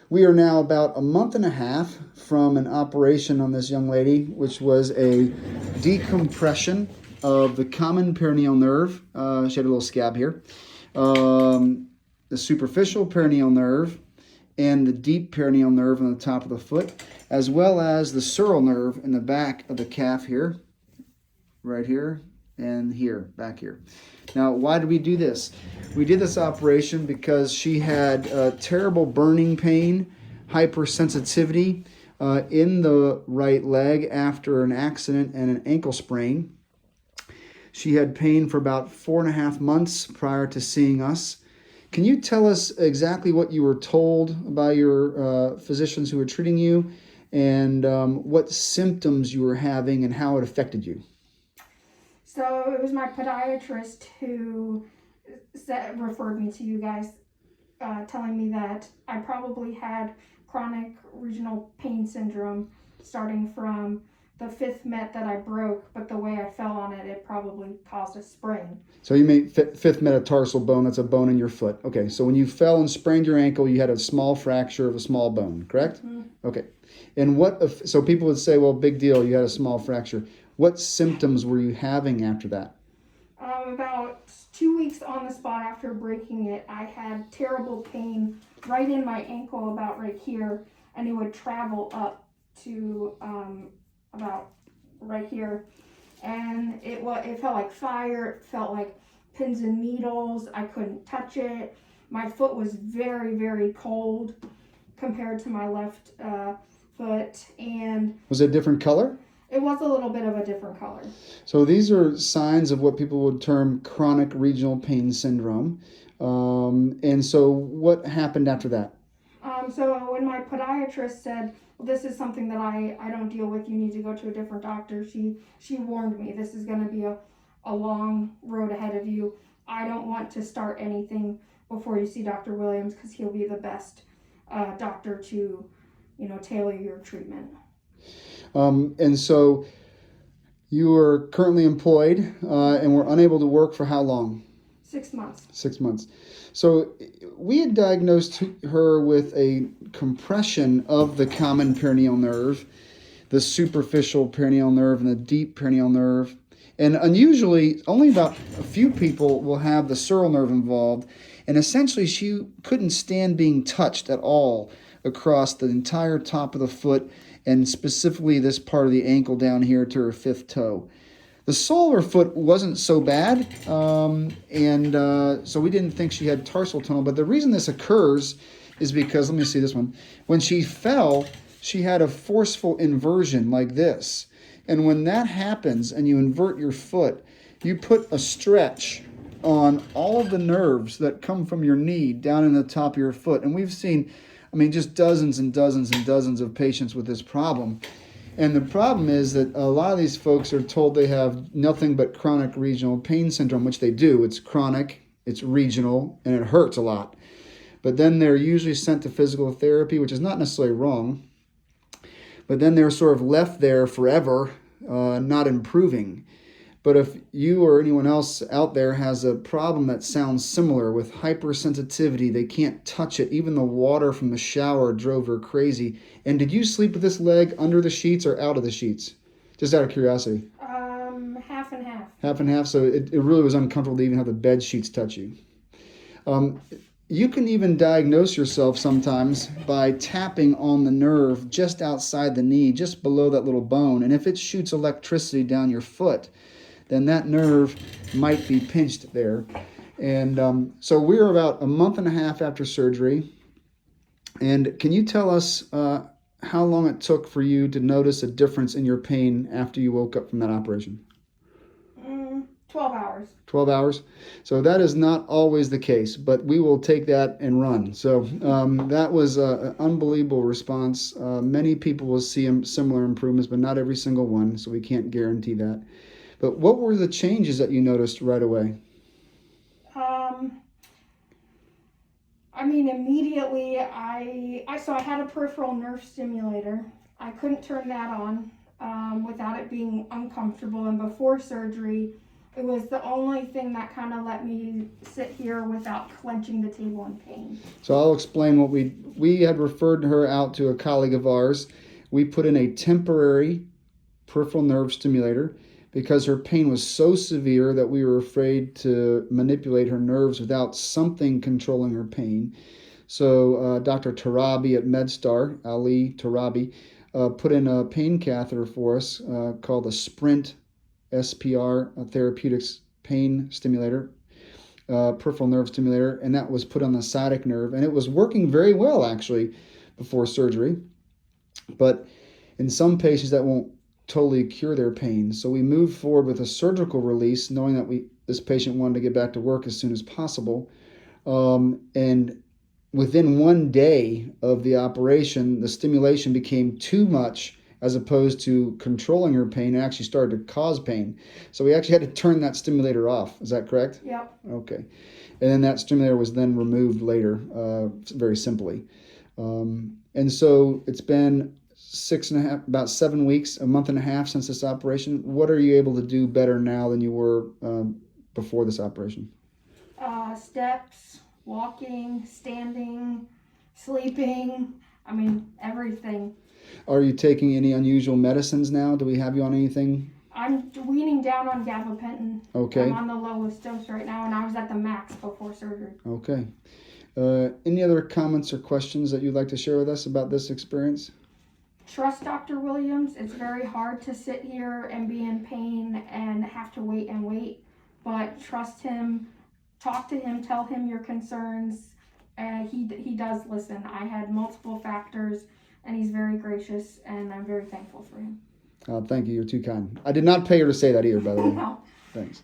We are now about a month and a half from an operation on this young lady, which was a decompression of the common peroneal nerve. She had a little scab here. The superficial peroneal nerve and the deep peroneal nerve on the top of the foot, as well as the sural nerve in the back of the calf here, right here, and here, back here. Now, why did we do this? We did this operation because she had terrible burning pain, hypersensitivity in the right leg after an accident and an ankle sprain. She had pain for about 4.5 months prior to seeing us. Can you tell us exactly what you were told by your physicians who were treating you, and what symptoms you were having and how it affected you? So it was my podiatrist who referred me to you guys, telling me that I probably had chronic regional pain syndrome starting from the 5th met that I broke, but the way I fell on it, it probably caused a sprain. So you made 5th metatarsal bone, that's a bone in your foot. Okay, so when you fell and sprained your ankle, you had a small fracture of a small bone, correct? Mm-hmm. Okay. And so people would say, well, big deal, you had a small fracture. What symptoms were you having after that? About 2 weeks on the spot after breaking it, I had terrible pain right in my ankle, about right here, and it would travel up to about right here. And it felt like fire, it felt like pins and needles. I couldn't touch it. My foot was very, very cold compared to my left foot. And was it a different color? It was a little bit of a different color. So these are signs of what people would term chronic regional pain syndrome. And so what happened after that? So when my podiatrist said, well, this is something that I don't deal with, you need to go to a different doctor, she warned me, this is going to be a long road ahead of you. I don't want to start anything before you see Dr. Williams, because he'll be the best doctor to, tailor your treatment. And so you are currently employed and were unable to work for how long? 6 months. 6 months. So we had diagnosed her with a compression of the common peroneal nerve, the superficial peroneal nerve, and the deep peroneal nerve. And unusually, only about a few people will have the sural nerve involved. And essentially, she couldn't stand being touched at all across the entire top of the foot, and specifically this part of the ankle down here to her 5th toe. The sole of her foot wasn't so bad, so we didn't think she had tarsal tunnel. But the reason this occurs is because, let me see this one. When she fell, she had a forceful inversion like this. And when that happens and you invert your foot, you put a stretch on all of the nerves that come from your knee down in the top of your foot. And we've seen, just dozens and dozens and dozens of patients with this problem. And the problem is that a lot of these folks are told they have nothing but chronic regional pain syndrome, which they do. It's chronic, it's regional, and it hurts a lot. But then they're usually sent to physical therapy, which is not necessarily wrong. But then they're sort of left there forever, not improving. But if you or anyone else out there has a problem that sounds similar with hypersensitivity, they can't touch it. Even the water from the shower drove her crazy. And did you sleep with this leg under the sheets or out of the sheets? Just out of curiosity. Half and half. Half and half, so it really was uncomfortable to even have the bed sheets touch you. You can even diagnose yourself sometimes by tapping on the nerve just outside the knee, just below that little bone. And if it shoots electricity down your foot, then that nerve might be pinched there. And so we're about a month and a half after surgery. And can you tell us how long it took for you to notice a difference in your pain after you woke up from that operation? 12 hours. 12 hours. So that is not always the case, but we will take that and run. So that was an unbelievable response. Many people will see similar improvements, but not every single one, so we can't guarantee that. But what were the changes that you noticed right away? Immediately I had a peripheral nerve stimulator. I couldn't turn that on without it being uncomfortable. And before surgery, it was the only thing that kind of let me sit here without clenching the table in pain. So I'll explain what we we had referred her out to a colleague of ours. We put in a temporary peripheral nerve stimulator because her pain was so severe that we were afraid to manipulate her nerves without something controlling her pain. So Dr. Tarabi at MedStar, Ali Tarabi, put in a pain catheter for us called the Sprint SPR Therapeutics pain stimulator, peripheral nerve stimulator, and that was put on the sciatic nerve, and it was working very well actually before surgery. But in some patients that won't totally cure their pain. So we moved forward with a surgical release, knowing that this patient wanted to get back to work as soon as possible. And within 1 day of the operation, the stimulation became too much as opposed to controlling her pain and actually started to cause pain. So we actually had to turn that stimulator off. Is that correct? Yep. Okay. And then that stimulator was then removed later, very simply. And so it's been about 7 weeks, a month and a half since this operation. What are you able to do better now than you were before this operation? Steps, walking, standing, sleeping. I mean, everything. Are you taking any unusual medicines now? Do we have you on anything? I'm weaning down on gabapentin. Okay. I'm on the lowest dose right now, and I was at the max before surgery. Okay. Any other comments or questions that you'd like to share with us about this experience? Trust Dr. Williams. It's very hard to sit here and be in pain and have to wait and wait, but trust him, talk to him, tell him your concerns. He does listen. I had multiple factors, and he's very gracious, and I'm very thankful for him. Thank you. You're too kind. I did not pay her to say that either, by the way. No. Thanks.